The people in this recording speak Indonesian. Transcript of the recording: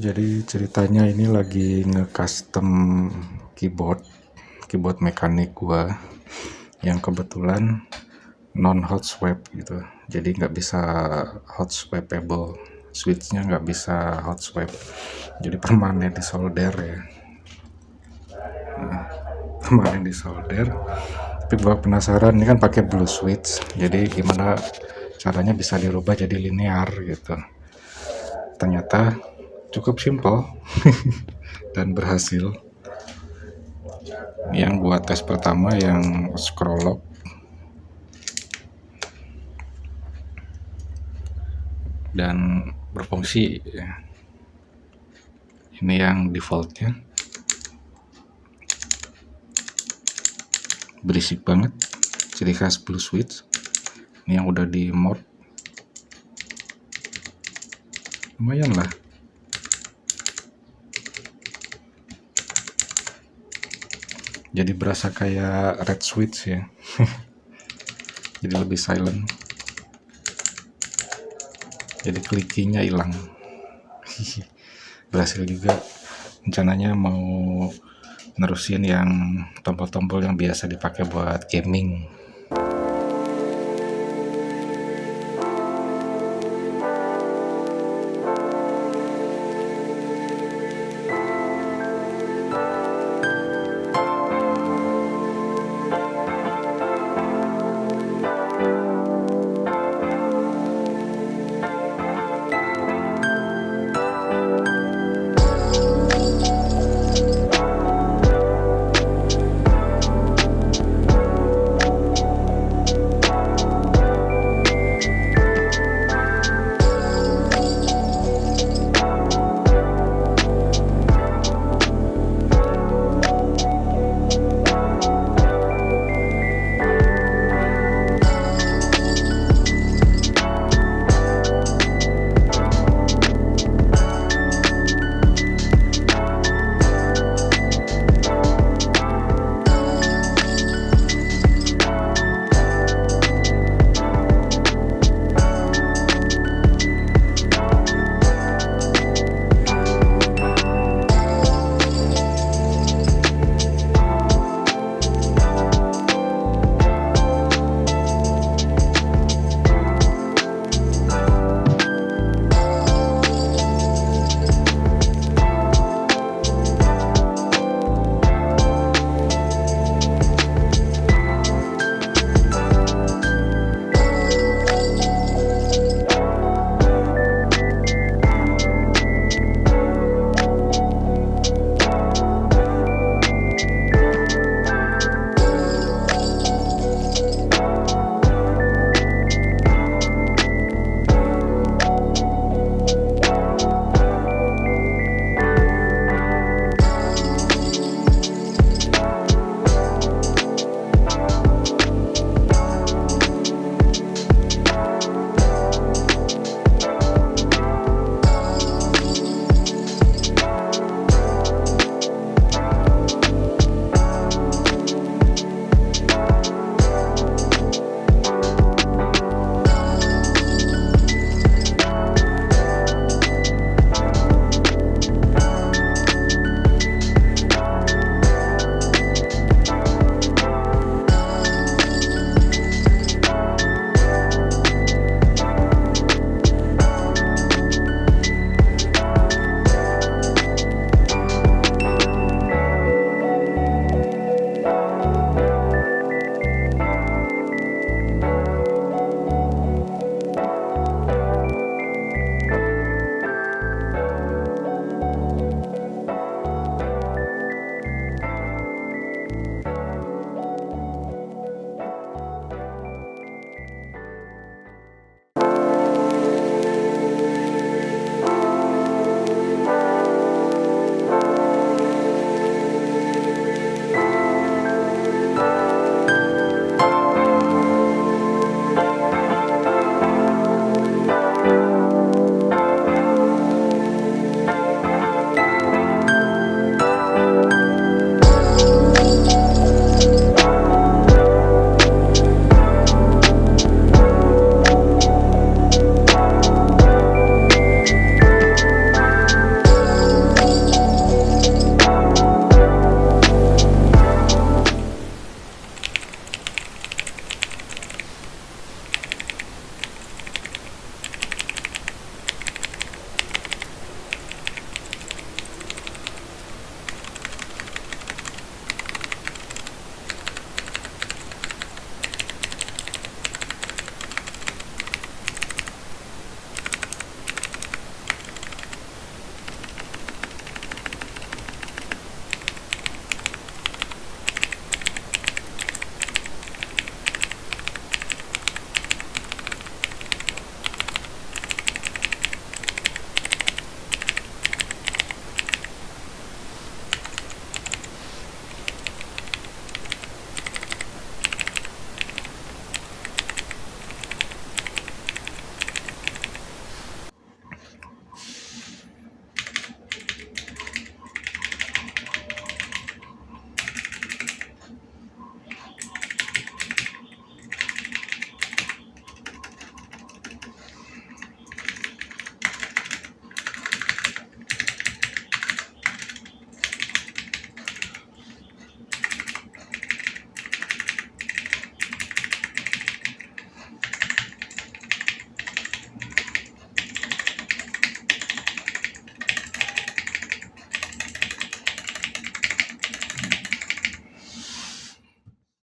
Jadi ceritanya ini lagi nge-custom keyboard mekanik gua yang kebetulan non Hotswap gitu. Jadi nggak bisa hot swappable, switchnya nggak bisa hot swap. Jadi permanen di solder ya. Permanen di solder. Tapi gua penasaran, ini kan pakai blue switch. Jadi gimana caranya bisa dirubah jadi linear gitu. Ternyata cukup simpel dan berhasil. Yang buat tes pertama yang scroll lock dan berfungsi. Ini yang defaultnya, berisik banget, ciri khas blue switch. Ini yang udah di mod, lumayan lah. Jadi berasa kayak red switch ya. Jadi lebih silent. Jadi klikinya hilang. Berhasil juga. Rencananya mau nerusin yang tombol-tombol yang biasa dipakai buat gaming.